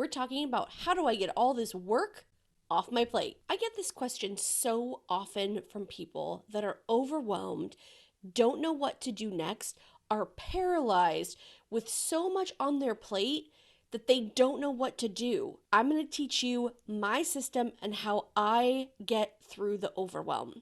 we're talking about how do I get all this work off my plate. I get this question so often from people that are overwhelmed, don't know what to do next, are paralyzed with so much on their plate that they don't know what to do. I'm going to teach you my system and how I get through the overwhelm.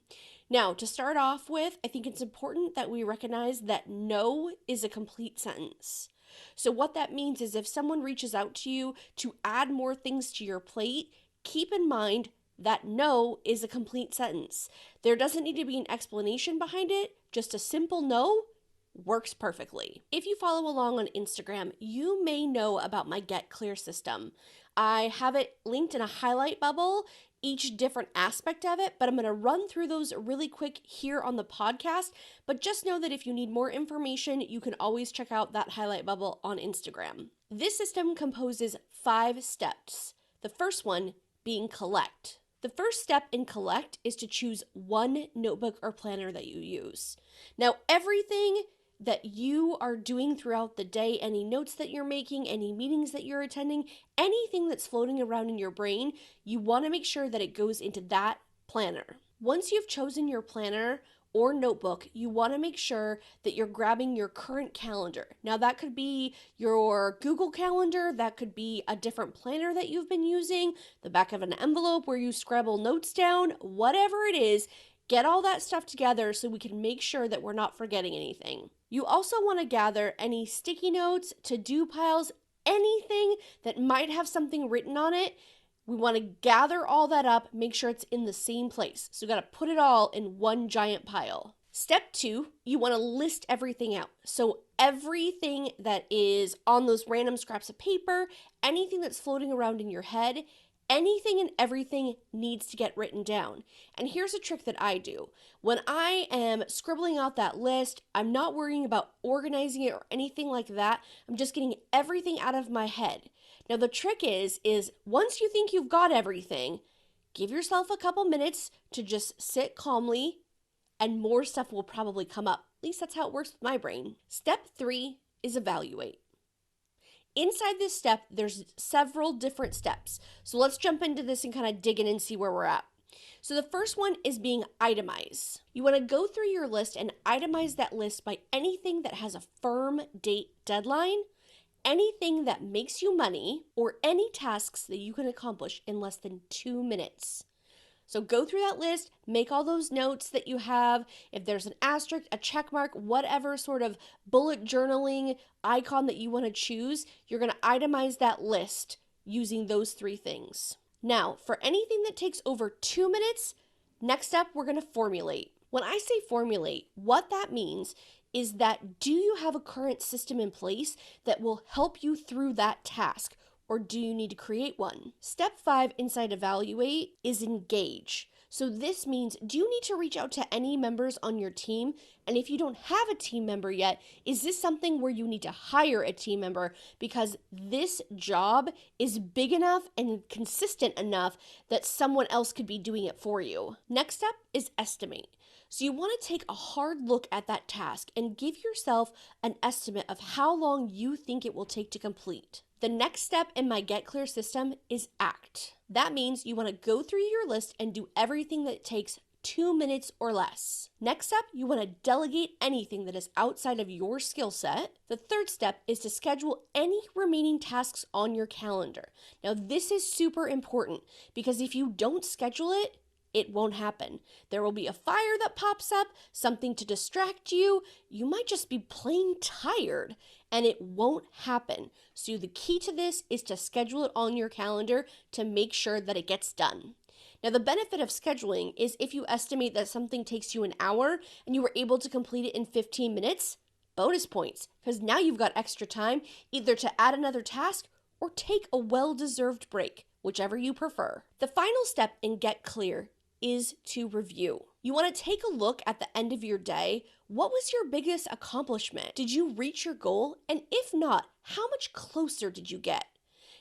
Now, to start off with, I think it's important that we recognize that no is a complete sentence. So what that means is if someone reaches out to you to add more things to your plate, keep in mind that no is a complete sentence. There doesn't need to be an explanation behind it. Just a simple no works perfectly. If you follow along on Instagram, you may know about my Get C.L.E.A.R system. I have it linked in a highlight bubble, each different aspect of it, but I'm going to run through those really quick here on the podcast. But just know that if you need more information, you can always check out that highlight bubble on Instagram. This system composes 5 steps. The first one being collect. The first step in collect is to choose one notebook or planner that you use. Now, everything that you are doing throughout the day, any notes that you're making, any meetings that you're attending, anything that's floating around in your brain, you want to make sure that it goes into that planner. Once you've chosen your planner or notebook, you want to make sure that you're grabbing your current calendar. Now that could be your Google Calendar, that could be a different planner that you've been using, the back of an envelope where you scribble notes down, whatever it is. Get all that stuff together so we can make sure that we're not forgetting anything. You also want to gather any sticky notes, to-do piles, anything that might have something written on it. We want to gather all that up, make sure it's in the same place. So we got to put it all in one giant pile. Step 2, you want to list everything out. So everything that is on those random scraps of paper, anything that's floating around in your head, anything and everything needs to get written down. And here's a trick that I do. When I am scribbling out that list, I'm not worrying about organizing it or anything like that. I'm just getting everything out of my head. Now the trick is once you think you've got everything, give yourself a couple minutes to just sit calmly and more stuff will probably come up. At least that's how it works with my brain. Step 3 is evaluate. Inside this step, there's several different steps. So let's jump into this and kind of dig in and see where we're at. So the first one is being itemize. You want to go through your list and itemize that list by anything that has a firm date deadline, anything that makes you money, or any tasks that you can accomplish in less than 2 minutes. So go through that list, make all those notes that you have. If there's an asterisk, a check mark, whatever sort of bullet journaling icon that you want to choose, you're going to itemize that list using those 3 things. Now, for anything that takes over 2 minutes, next up, we're going to formulate. When I say formulate, what that means is that do you have a current system in place that will help you through that task? Or do you need to create one? Step 5 inside evaluate is engage. So this means, do you need to reach out to any members on your team? And if you don't have a team member yet, is this something where you need to hire a team member because this job is big enough and consistent enough that someone else could be doing it for you? Next up is estimate. So you want to take a hard look at that task and give yourself an estimate of how long you think it will take to complete. The next step in my Get C.L.E.A.R system is act. That means you want to go through your list and do everything that takes 2 minutes or less. Next up, you want to delegate anything that is outside of your skill set. The third step is to schedule any remaining tasks on your calendar. Now, this is super important because if you don't schedule it, it won't happen. There will be a fire that pops up, something to distract you. You might just be plain tired and it won't happen. So the key to this is to schedule it on your calendar to make sure that it gets done. Now, the benefit of scheduling is if you estimate that something takes you an hour and you were able to complete it in 15 minutes, bonus points, because now you've got extra time either to add another task or take a well-deserved break, whichever you prefer. The final step in Get C.L.E.A.R is to review. You want to take a look at the end of your day. What was your biggest accomplishment? Did you reach your goal? And if not, how much closer did you get?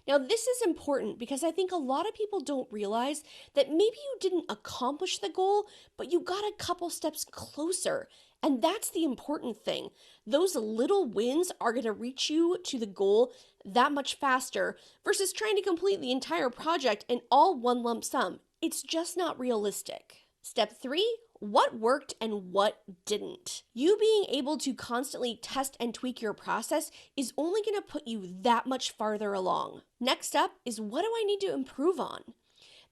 Now, this is important because I think a lot of people don't realize that maybe you didn't accomplish the goal, but you got a couple steps closer. And that's the important thing. Those little wins are going to reach you to the goal that much faster versus trying to complete the entire project in all one lump sum. It's just not realistic. Step 3, what worked and what didn't. You being able to constantly test and tweak your process is only going to put you that much farther along. Next up is, what do I need to improve on?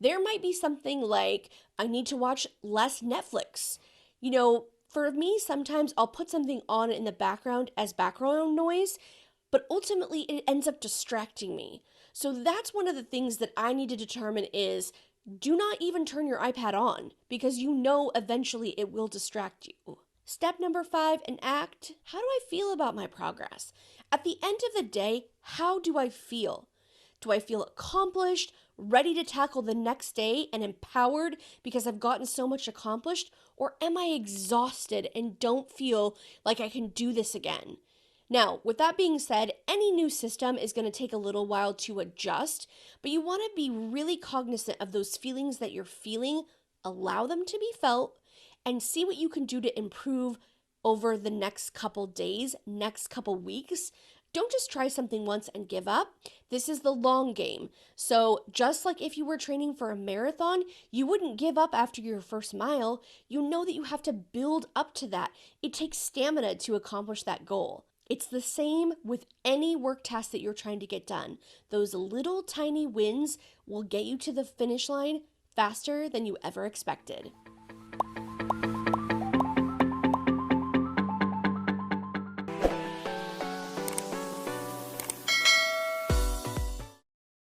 There might be something like, I need to watch less Netflix. For me, sometimes I'll put something on in the background as background noise, but ultimately it ends up distracting me. So that's one of the things that I need to determine is, do not even turn your iPad on because you know eventually it will distract you. Step number 5, and act. How do I feel about my progress? At the end of the day, how do I feel? Do I feel accomplished, ready to tackle the next day, and empowered because I've gotten so much accomplished? Or am I exhausted and don't feel like I can do this again? Now, with that being said, any new system is going to take a little while to adjust, but you want to be really cognizant of those feelings that you're feeling, allow them to be felt, and see what you can do to improve over the next couple days, next couple weeks. Don't just try something once and give up. This is the long game. So just like if you were training for a marathon, you wouldn't give up after your first mile. You know that you have to build up to that. It takes stamina to accomplish that goal. It's the same with any work task that you're trying to get done. Those little tiny wins will get you to the finish line faster than you ever expected.